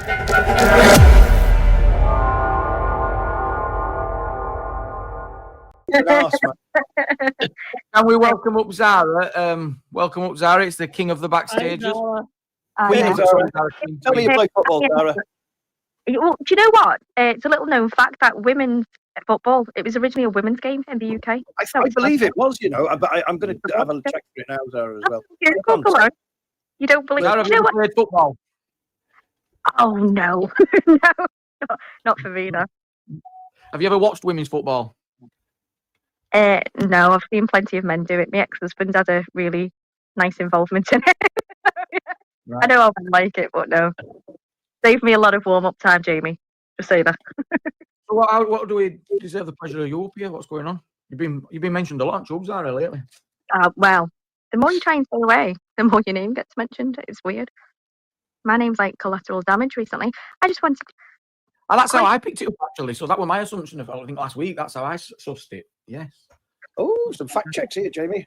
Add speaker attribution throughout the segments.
Speaker 1: And we welcome up Zara. Welcome up, Zara. It's the king of the backstages.
Speaker 2: Tell me you play football, Zara.
Speaker 3: Well, do you know what? It's a little known fact that women's football, it was originally a women's game in the UK.
Speaker 2: I believe it was, but I'm going to have a check for it now, Zara, as well.
Speaker 3: You don't believe
Speaker 1: Zara, have you ever played football?
Speaker 3: Oh, no. No, not for me, no.
Speaker 1: Have you ever watched women's football?
Speaker 3: No, I've seen plenty of men do it. My ex-husband had a really nice involvement in it. Right. I know I wouldn't like it, but no. Save me a lot of warm-up time, Jamie. Just say that.
Speaker 1: So what do we deserve the pleasure of you up here? What's going on? You've been mentioned a lot, Zara, lately.
Speaker 3: Well, the more you try and stay away, the more your name gets mentioned. It's weird. My name's like collateral damage recently. I just wanted.
Speaker 1: That's how I picked it up, actually. So that was my assumption of, I think, last week. That's how I sussed it. Yes.
Speaker 2: Oh, some fact checks here, Jamie.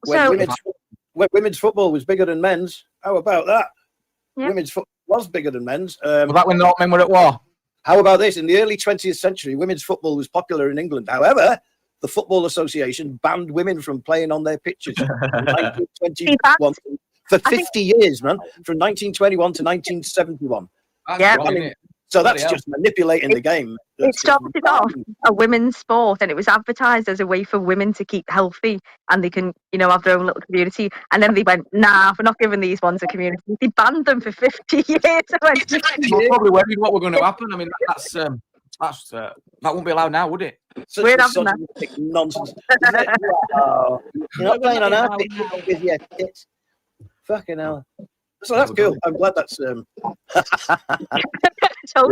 Speaker 2: When women's football was bigger than men's, how about that? Yeah. Women's football was bigger than men's.
Speaker 1: Was that when the men were at war?
Speaker 2: How about this? In the early 20th century, women's football was popular in England. However, the Football Association banned women from playing on their pitches in 1921 for 50 years, man, from 1921 to 1971.
Speaker 3: Yeah.
Speaker 2: So that's just manipulating the game.
Speaker 3: It started off a women's sport, and it was advertised as a way for women to keep healthy and they can, have their own little community. And then they went, nah, we're not giving these ones a community. They banned them for 50 years.
Speaker 1: You're probably worried what we're going to happen. I mean, that won't be allowed now, would it?
Speaker 2: We're having that nonsense. You're not playing on our pitch with your tits. Fucking hell. So that's cool. I'm glad that's.
Speaker 3: Well,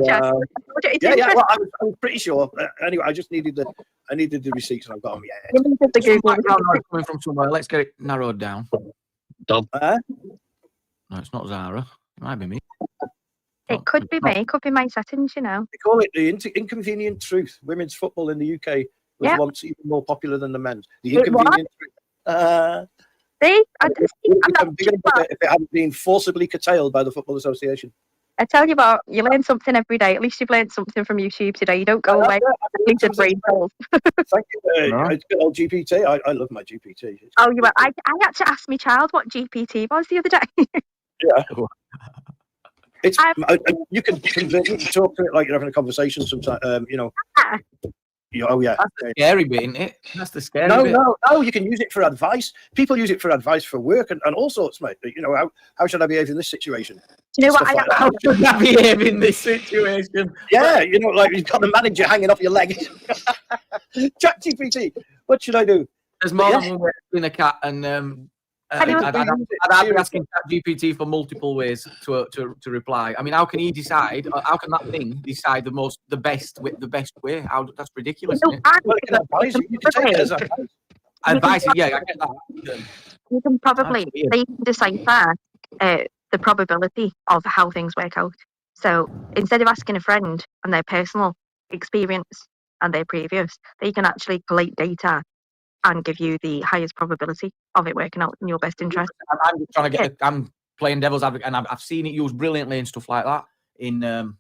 Speaker 2: I was pretty sure. Anyway, I just needed the receipts, and I've got them.
Speaker 1: Yeah. Coming from somewhere. Let's get it narrowed down.
Speaker 2: Done.
Speaker 1: No, it's not Zara. It might be me.
Speaker 3: It could be me. It could be my settings. They
Speaker 2: call it the inconvenient truth. Women's football in the UK was once even more popular than the men's. The inconvenient truth.
Speaker 3: See,
Speaker 2: if it hadn't been forcibly curtailed by the Football Association.
Speaker 3: I tell you what, you learn something every day. At least you've learned something from YouTube today. You don't go away.
Speaker 2: Thank you. It's good old GPT. I love my GPT.
Speaker 3: Oh, you were. I had to ask my child what GPT was the other day.
Speaker 2: Yeah. It's you can talk to it like you're having a conversation sometimes. Oh yeah,
Speaker 1: that's the scary bit, isn't it? That's the scary bit.
Speaker 2: No, you can use it for advice. People use it for advice for work and all sorts, mate. How should I behave in this situation?
Speaker 3: Do you know what?
Speaker 1: How should I behave in this situation?
Speaker 2: Yeah, like you've got the manager hanging off your leg. ChatGPT, what should I do?
Speaker 1: There's more than one way to clean a cat, and I'd be asking ChatGPT for multiple ways to reply. I mean, how can he decide? How can that thing decide the best way? That's ridiculous. Isn't it?
Speaker 2: You can take it as
Speaker 1: advice. Yeah, I get that.
Speaker 3: You can probably decipher the probability of how things work out. So instead of asking a friend and their personal experience and their previous, they can actually collate data and give you the highest probability of it working out in your best interest.
Speaker 1: I'm just trying to I'm playing devil's advocate, and I've seen it used brilliantly and stuff like that in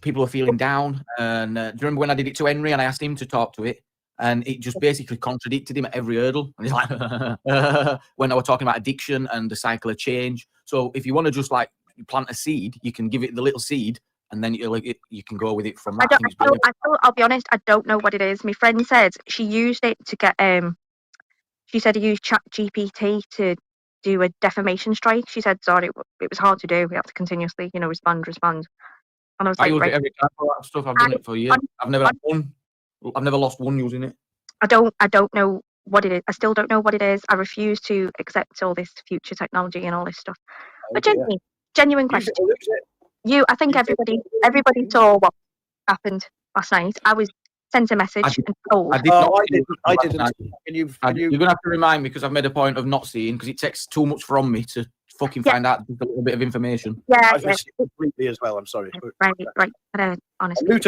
Speaker 1: people are feeling down. And do you remember when I did it to Henry and I asked him to talk to it, and it just basically contradicted him at every hurdle. And he's like, when I was talking about addiction and the cycle of change. So if you want to just like plant a seed, you can give it the little seed. And then you can go with it from that.
Speaker 3: I'll be honest, I don't know what it is. My friend said she used it to get. She said he used ChatGPT to do a defamation strike. She said, sorry, it was hard to do. We have to continuously, respond. And I was
Speaker 1: I use it every time for that stuff. I've done it for years. I've never had one. I've never lost one using it.
Speaker 3: I don't know what it is. I still don't know what it is. I refuse to accept all this future technology and all this stuff. But genuine question. I think everybody saw what happened last night. I was sent a message and told.
Speaker 2: I didn't. You're
Speaker 1: going to have to remind me because I've made a point of not seeing because it takes too much from me to fucking find out just a little bit of information.
Speaker 3: Yeah,
Speaker 2: I've missed it completely as well. I'm sorry.
Speaker 3: Right. Honestly,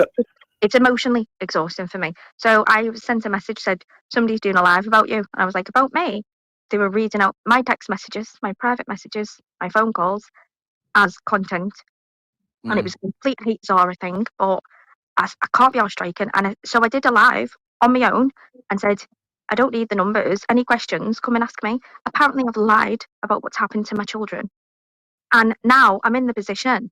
Speaker 3: it's emotionally exhausting for me. So I was sent a message said somebody's doing a live about you, and I was like, about me? They were reading out my text messages, my private messages, my phone calls as content. and it was a complete hate Zara thing, but I can't be striking. And so I did a live on my own and said, I don't need the numbers. Any questions, come and ask me. Apparently I've lied about what's happened to my children. And now I'm in the position.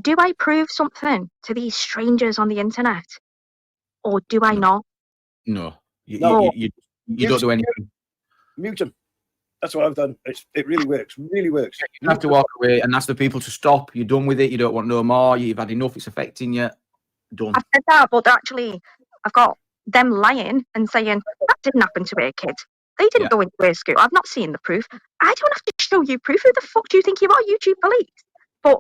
Speaker 3: Do I prove something to these strangers on the internet? Or do I not?
Speaker 1: No. You
Speaker 2: Mute
Speaker 1: don't do anything.
Speaker 2: Mute them. That's what I've done. It really works. Really works.
Speaker 1: You have to walk away and ask the people to stop. You're done with it. You don't want no more. You've had enough. It's affecting you. Done.
Speaker 3: I've said that, but actually, I've got them lying and saying that didn't happen to a kid. They didn't go into a school. I've not seen the proof. I don't have to show you proof. Who the fuck do you think you are, YouTube police? But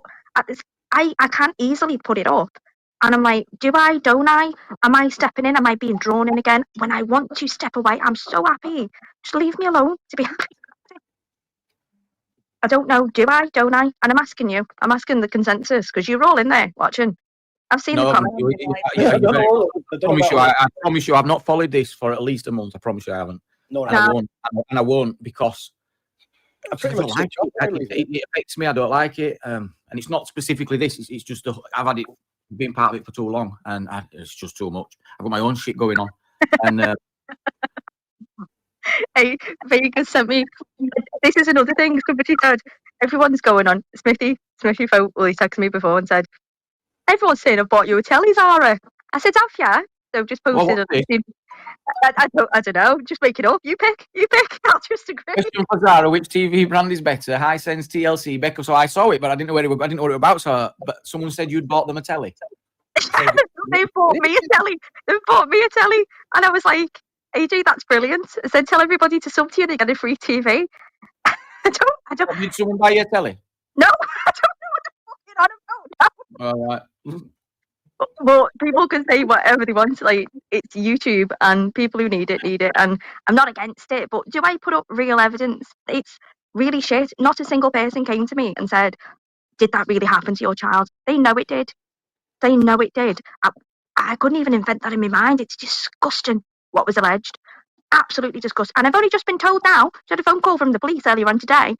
Speaker 3: I can't easily put it up. And I'm like, do I? Don't I? Am I stepping in? Am I being drawn in again? When I want to step away, I'm so happy. Just leave me alone to be happy. I don't know. Do I? Don't I? And I'm asking you. I'm asking the consensus because you're all in there watching. I've seen the comments.
Speaker 1: I promise you, I've not followed this for at least a month. I promise you, I haven't.
Speaker 2: No,
Speaker 1: I won't because
Speaker 2: I pretty much
Speaker 1: like it affects me. I don't like it, and it's not specifically this. It's just I've had it been part of it for too long, and it's just too much. I've got my own shit going on, and.
Speaker 3: Hey, Vegas sent me. This is another thing. Somebody said everyone's going on. Smithy phone. Well, he texted me before and said everyone's saying I bought you a telly, Zara. I said, have you? So just posted it. I don't know. Just make it up. You pick. I'll just agree.
Speaker 1: Question for Zara: which TV brand is better, Hisense, TLC, Becca? So I saw it, but I didn't know what it was about. So, but someone said you'd bought them a telly.
Speaker 3: They bought me a telly. And I was like, AJ, that's brilliant. I said, tell everybody to sub to you. They get a free TV. I don't.
Speaker 1: Did someone buy you a telly?
Speaker 3: No, I don't know what the fuck you're on about.
Speaker 1: All right.
Speaker 3: But people can say whatever they want. Like, it's YouTube, and people who need it, and I'm not against it. But do I put up real evidence? It's really shit. Not a single person came to me and said, did that really happen to your child? They know it did. I couldn't even invent that in my mind. It's disgusting what was alleged. Absolutely disgusting. And I've only just been told now. I had a phone call from the police earlier on today.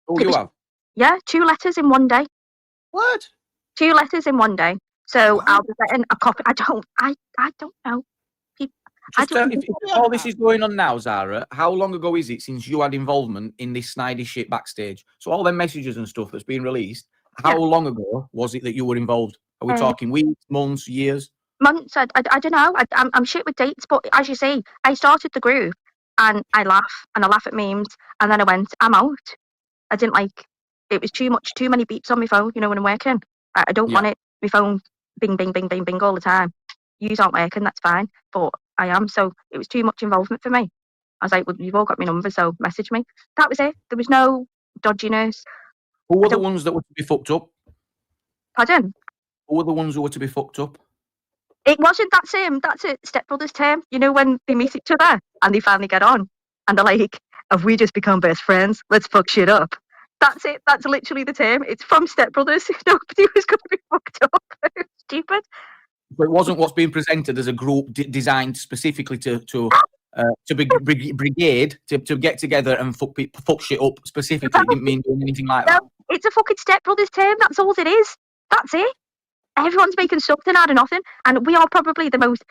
Speaker 1: Oh, you have?
Speaker 3: Yeah, 2 letters in one day.
Speaker 2: What?
Speaker 3: 2 letters in one day. So I'll be getting a copy. I don't know.
Speaker 1: If all this is going on now, Zara, how long ago is it since you had involvement in this snidey shit backstage? So all them messages and stuff that's been released, how long ago was it that you were involved? Are we talking weeks, months, years?
Speaker 3: Months. I don't know. I'm shit with dates, but as you say, I started the group and I laugh at memes, and then I went, I'm out. I didn't like. It was too many beeps on my phone. You know, when I'm working, I don't want it. My phone, bing, bing, bing, bing, bing all the time. Yous aren't working. That's fine, but I am. So it was too much involvement for me. I was like, well, you've all got my number, so message me. That was it. There was no dodginess.
Speaker 1: Who were the ones that were to be fucked up?
Speaker 3: Pardon?
Speaker 1: Who were the ones who were to be fucked up?
Speaker 3: It wasn't that same. That's a stepbrother's term. You know, when they meet each other and they finally get on and they're like, have we just become best friends? Let's fuck shit up. That's it. That's literally the term. It's from Step Brothers. Nobody was going to be fucked up. Stupid.
Speaker 1: But it wasn't what's being presented as a group designed specifically to brigade to get together and fuck shit up specifically. It didn't mean doing anything like that.
Speaker 3: It's a fucking Step Brothers term. That's all it is. That's it. Everyone's making something out of nothing, and we are probably the most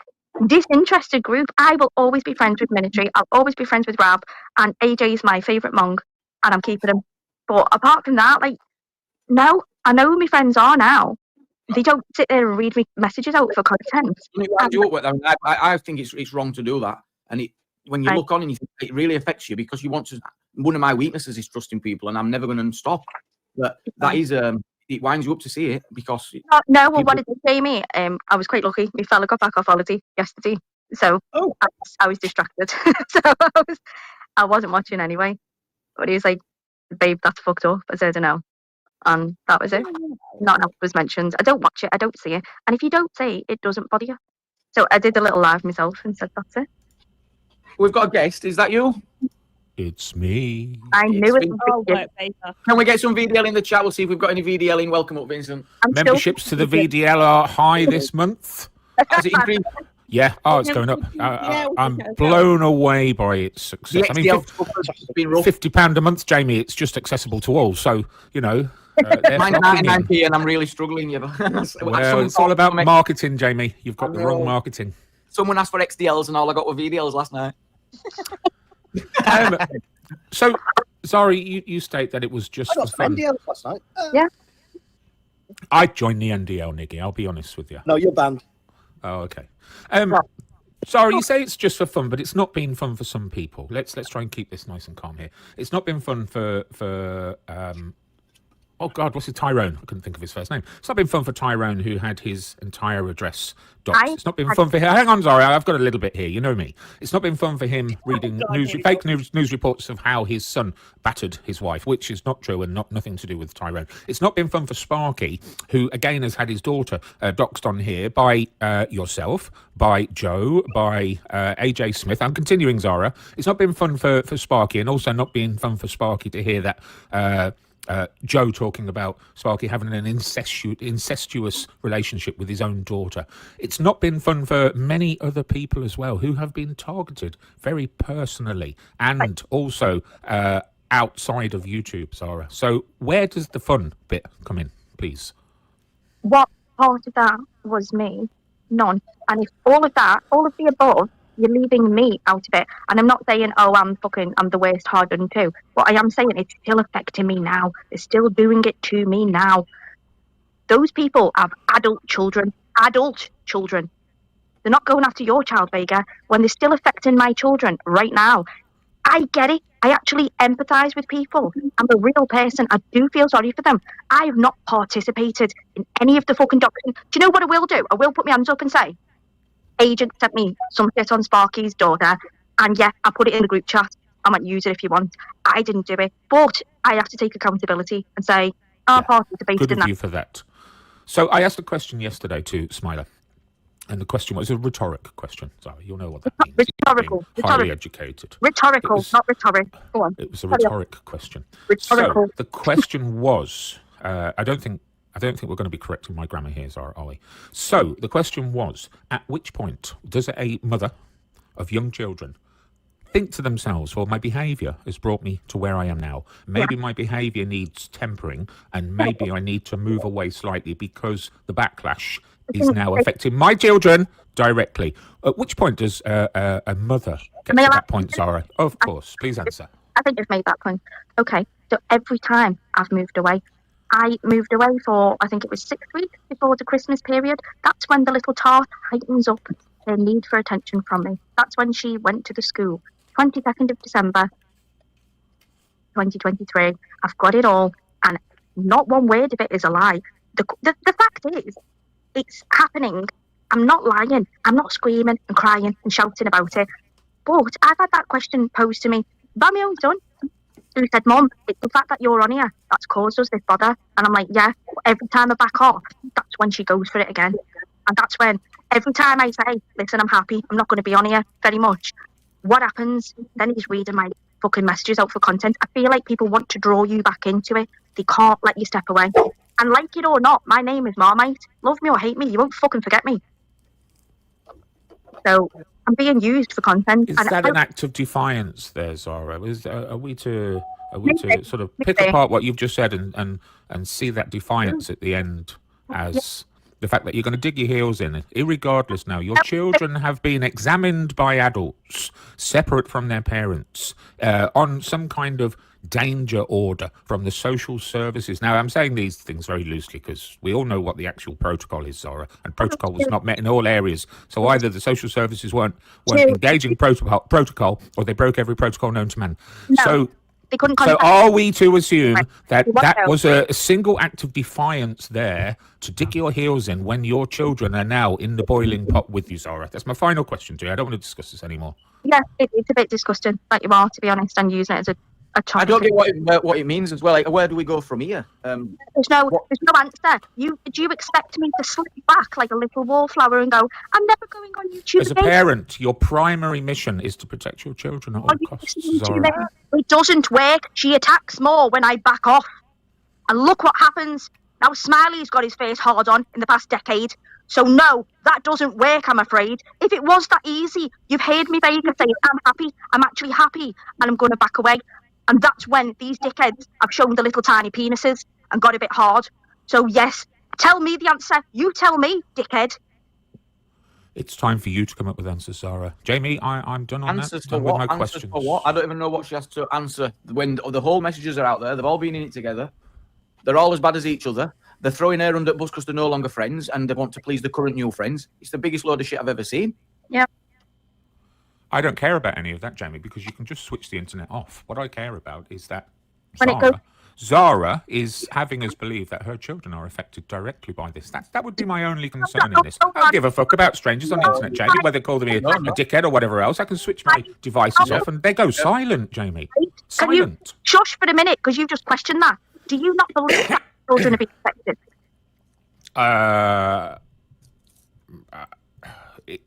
Speaker 3: disinterested group. I will always be friends with Military. I'll always be friends with Rab, and AJ is my favourite Mong, and I'm keeping him. But apart from that, like, no, I know who my friends are now. They don't sit there and read me messages out for content.
Speaker 1: I think it's wrong to do that, and when you look on and you think it really affects you because you want to. One of my weaknesses is trusting people, and I'm never going to stop. But that is it winds you up to see it because.
Speaker 3: No, well, what did they say, me? I was quite lucky. My fella got back off holiday yesterday, so I was distracted. So I wasn't watching anyway. But he was like, "Babe, that's fucked up." I said, "No," and that was it. Not enough was mentioned. I don't watch it. I don't see it. And if you don't see it, it doesn't bother you. So I did a little live myself and said, "That's it."
Speaker 1: We've got a guest. Is that you?
Speaker 4: It's me.
Speaker 3: I knew it.
Speaker 1: Can we get some VDL in the chat? We'll see if we've got any VDL in. Welcome up, Vincent.
Speaker 4: Memberships to the VDL are high this month.
Speaker 1: Has it increased?
Speaker 4: Yeah. Oh, it's going up. I'm blown away by its success. I mean, £50 a month, Jamie. It's just accessible to all. So, you know.
Speaker 1: Mine's 99p and I'm really struggling. Yeah,
Speaker 4: well, it's all about marketing, Jamie. You've got the wrong marketing.
Speaker 1: Someone asked for XDLs and all I got were VDLs last night.
Speaker 4: So, sorry, you state that it was just for fun.
Speaker 2: NDL last night.
Speaker 3: Yeah.
Speaker 4: I joined the NDL, Nicky. I'll be honest with you.
Speaker 2: No, you're banned.
Speaker 4: Oh, okay. Sorry, you say it's just for fun, but it's not been fun for some people. Let's try and keep this nice and calm here. It's not been fun for oh God, what's it? Tyrone. I couldn't think of his first name. It's not been fun for Tyrone, who had his entire address doxed. It's not been fun for him. Hang on, Zara, I've got a little bit here. You know me. It's not been fun for him reading fake news reports of how his son battered his wife, which is not true and nothing to do with Tyrone. It's not been fun for Sparky, who again has had his daughter doxed on here by yourself, by Joe, by AJ Smith. I'm continuing, Zara. It's not been fun for Sparky, and also not been fun for Sparky to hear that Joe talking about Sparky having an incestuous relationship with his own daughter. It's not been fun for many other people as well who have been targeted very personally and also outside of YouTube, Zara. So where does the fun bit come in, please?
Speaker 3: What part of that was me? None. And if all of the above, you're leaving me out of it. And I'm not saying, oh, I'm the worst hard done too. But I am saying it's still affecting me now. It's still doing it to me now. Those people have adult children. They're not going after your child, Vega, when they're still affecting my children right now. I get it. I actually empathise with people. I'm a real person. I do feel sorry for them. I have not participated in any of the fucking documents. Do you know what I will do? I will put my hands up and say, agent sent me some shit on Sparky's daughter, and yeah, I put it in the group chat. I might use it if you want. I didn't do it, but I have to take accountability and say, our participated in that.
Speaker 4: Good of you for that. So I asked a question yesterday to Smiler, and the question was a rhetoric question. Sorry, you'll know what that means.
Speaker 3: Rhetorical.
Speaker 4: Highly educated.
Speaker 3: Rhetorical, not rhetoric. Go on.
Speaker 4: It was a rhetoric question.
Speaker 3: Rhetorical.
Speaker 4: So the question was, I don't think we're going to be correcting my grammar here, Zara, are we? So the question was, at which point does a mother of young children think to themselves, well, my behaviour has brought me to where I am now. Maybe my behaviour needs tempering, and maybe I need to move away slightly because the backlash is now affecting my children directly. At which point does a mother get to that point, Zara? Of course. Please answer.
Speaker 3: I think you've made that point. Okay, so every time I've moved away, I moved away for, I think it was 6 weeks before the Christmas period. That's when the little tart heightens up her need for attention from me. That's when she went to the school. 22nd of December, 2023. I've got it all, and not one word of it is a lie. The fact is, it's happening. I'm not lying. I'm not screaming and crying and shouting about it. But I've had that question posed to me by my own son, who said, Mum, it's the fact that you're on here that's caused us this bother. And I'm like, yeah, every time I back off, that's when she goes for it again. And that's when, every time I say, listen, I'm happy, I'm not going to be on here very much, what happens? Then he's reading my fucking messages out for content. I feel like people want to draw you back into it. They can't let you step away. And like it or not, my name is Marmite. Love me or hate me, you won't fucking forget me. So I'm being used for content.
Speaker 4: Is that an act of defiance there, Zara? Are we to sort of pick apart what you've just said and see that defiance at the end as the fact that you're going to dig your heels in, irregardless now? Your children have been examined by adults, separate from their parents, on some kind of danger order from the social services. Now, I'm saying these things very loosely because we all know what the actual protocol is, Zara, and protocol was not met in all areas. So either the social services weren't engaging protocol, or they broke every protocol known to man.
Speaker 3: No.
Speaker 4: So are we to assume that was a single act of defiance there to dig your heels in when your children are now in the boiling pot with you, Zara? That's my final question to you. I don't want to discuss this anymore.
Speaker 3: Yeah, it's a bit disgusting, like you are, to be honest, and using it as a topic.
Speaker 1: I don't get what it means as well. Like, where do we go from here?
Speaker 3: There's no answer. Do you expect me to slip back like a little wallflower and go, I'm never going on YouTube?
Speaker 4: As a parent, your primary mission is to protect your children at all costs, Zara.
Speaker 3: It doesn't work. She attacks more when I back off. And look what happens. Now Smiley's got his face hard on in the past decade. So no, that doesn't work, I'm afraid. If it was that easy, you've heard me, Vega, saying, I'm happy, I'm actually happy, and I'm going to back away. And that's when these dickheads have shown the little tiny penises. and got a bit hard. So yes, tell me the answer. You tell me, dickhead.
Speaker 4: It's time for you to come up with answers, Zara. Jamie, I'm done on
Speaker 1: Answers
Speaker 4: that.
Speaker 1: for
Speaker 4: Done
Speaker 1: what?
Speaker 4: with my
Speaker 1: Answers
Speaker 4: questions.
Speaker 1: for what? I don't even know what she has to answer when the whole messages are out there. They've all been in it together. They're all as bad as each other. They're throwing her under the bus because they're no longer friends and they want to please the current new friends. It's the biggest load of shit I've ever seen.
Speaker 3: Yeah.
Speaker 4: I don't care about any of that, Jamie, because you can just switch the internet off. What I care about is that Zara is having us believe that her children are affected directly by this. That would be my only concern in this. I don't give a fuck about strangers on the internet, Jamie, whether they call me a dickhead or whatever else. I can switch my devices off and they go silent, Jamie. Silent.
Speaker 3: Shush for a minute, because you just questioned that. Do you not believe that children are being affected?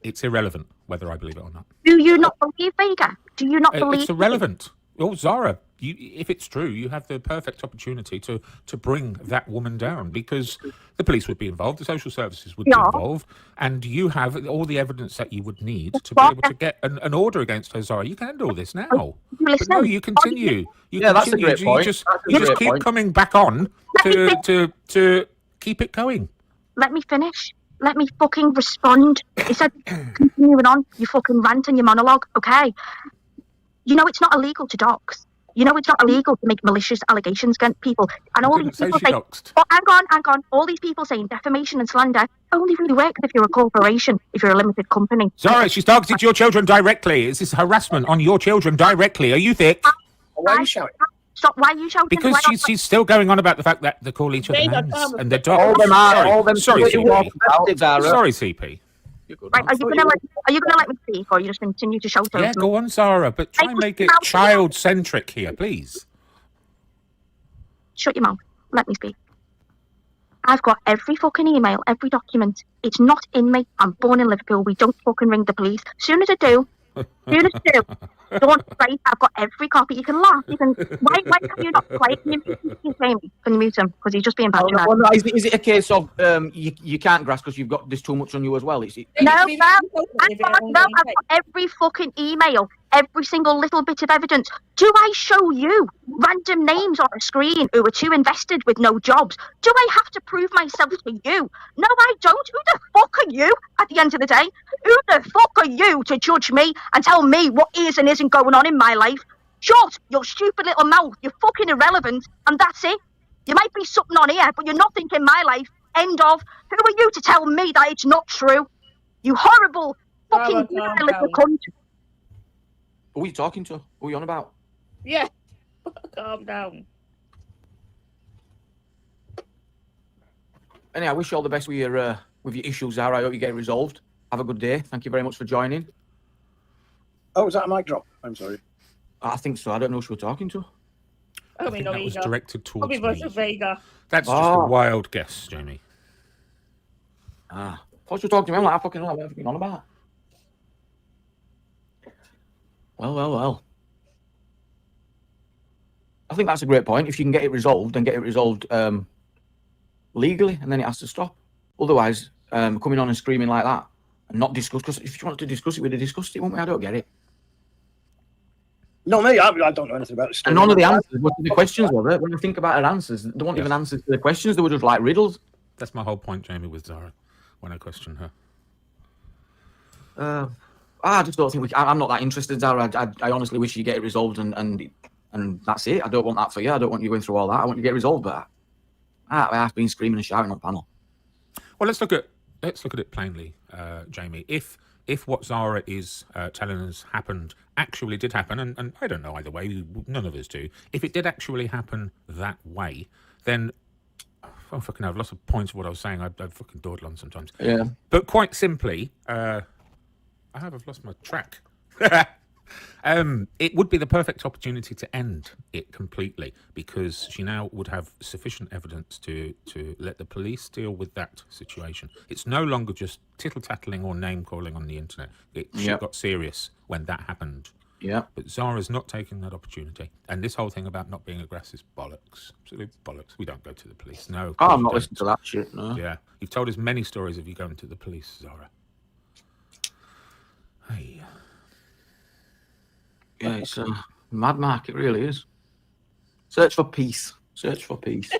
Speaker 4: It's irrelevant whether I believe it or not.
Speaker 3: Do you not believe, Vega? Do you not believe?
Speaker 4: It's irrelevant. Oh, Zara, if it's true, you have the perfect opportunity to bring that woman down, because the police would be involved, the social services would be involved, and you have all the evidence that you would need to be able to get an order against her, Zara. You can do this now.
Speaker 3: Listen,
Speaker 4: no, you continue.
Speaker 1: That's a great point.
Speaker 4: You just keep coming back on to keep it going.
Speaker 3: Let me finish. Let me fucking respond. Instead of continuing on your fucking rant and your monologue, okay? You know it's not illegal to dox. You know it's not illegal to make malicious allegations against people. And all these people saying, oh, hang on. All these people saying defamation and slander only really works if you're a corporation, if you're a limited company.
Speaker 4: Zara, she's targeted your children directly. Is this harassment on your children directly? Are you thick?
Speaker 2: Why are you shouting?
Speaker 3: Stop, why are you shouting?
Speaker 4: Because she's still going on about the fact that they call each other names and they're dogs.
Speaker 1: All them
Speaker 4: Sorry, CP.
Speaker 1: Zara.
Speaker 4: Sorry, CP.
Speaker 3: Right, are you gonna let me speak, or you just continue to shout over?
Speaker 4: Yeah, go on, Zara, but try and make it child-centric here, please.
Speaker 3: Shut your mouth. Let me speak. I've got every fucking email, every document. It's not in me. I'm born in Liverpool. We don't fucking ring the police. Soon as I do, don't write. I've got every copy. You can laugh. You can. Why can you not play? Can you mute him? Because he's just being bad.
Speaker 1: Is it a case of you can't grasp because you've got this too much on you as well?
Speaker 3: No. I've got every fucking email, every single little bit of evidence. Do I show you random names on a screen who are too invested with no jobs? Do I have to prove myself to you? No, I don't. Who the fuck are you at the end of the day? Who the fuck are you to judge me and tell me what is and isn't going on in my life? Shut your stupid little mouth. You're fucking irrelevant, and that's it. You might be something on here, but you're nothing in my life. End of. Who are you to tell me that it's not true? You horrible fucking little cunt.
Speaker 1: Who are you talking to? Who are you on about?
Speaker 5: Yeah. Calm down.
Speaker 1: Anyway, I wish you all the best with your issues, Zara. I hope you get it resolved. Have a good day. Thank you very much for joining.
Speaker 2: Oh, was that a mic drop? I'm sorry.
Speaker 1: I think so. I don't know who we're talking to.
Speaker 4: I think that was directed towards me.
Speaker 5: Vega.
Speaker 4: That's just a wild guess, Jamie.
Speaker 1: I thought you were talking to me. I'm like, I fucking know what I'm fucking on about. Well. I think that's a great point. If you can get it resolved, then get it resolved legally, and then it has to stop. Otherwise, coming on and screaming like that and not discuss, because if you wanted to discuss it, we'd have discussed it, wouldn't we? I don't get it.
Speaker 2: No, me, I don't know anything about it.
Speaker 1: And none of the answers were the questions, were there? When you think about her answers, they weren't even answers to the questions, they were just like riddles.
Speaker 4: That's my whole point, Jamie, with Zara, when I question her.
Speaker 1: I just don't think I'm not that interested, Zara. I honestly wish you get it resolved and that's it. I don't want that for you. I don't want you going through all that. I want you to get it resolved, but I've been screaming and shouting on panel.
Speaker 4: Well, let's look at it plainly, Jamie. If what Zara is telling us actually did happen, and I don't know either way, none of us do. If it did actually happen that way, then I fucking have lots of points of what I was saying. I fucking dawdle on sometimes.
Speaker 1: Yeah.
Speaker 4: But quite simply, I've lost my track. It would be the perfect opportunity to end it completely, because she now would have sufficient evidence to let the police deal with that situation. It's no longer just tittle-tattling or name-calling on the internet. She got serious when that happened.
Speaker 1: Yeah.
Speaker 4: But Zara's not taking that opportunity. And this whole thing about not being aggressive is bollocks. Absolute bollocks. We don't go to the police. No.
Speaker 1: I'm not listening to that shit, no.
Speaker 4: Yeah. You've told us many stories of you going to the police, Zara. Hey.
Speaker 1: Yeah, it's a mad market, it really is. Search for peace. Search for peace.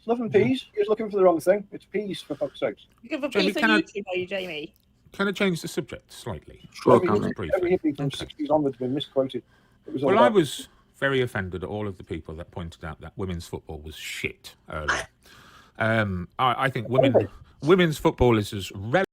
Speaker 2: It's nothing peas. He was looking for the wrong thing. It's peas, for fuck's sakes.
Speaker 5: You give a
Speaker 4: Jamie,
Speaker 5: piece on YouTube, are you, Jamie?
Speaker 4: Can I change the subject slightly?
Speaker 1: Sure,
Speaker 2: Every
Speaker 1: can
Speaker 2: hippie from 60s onwards been misquoted. It was all
Speaker 4: Well, I
Speaker 2: about-
Speaker 4: was very offended at all of the people that pointed out that women's football was shit earlier. I think women's football is as relevant.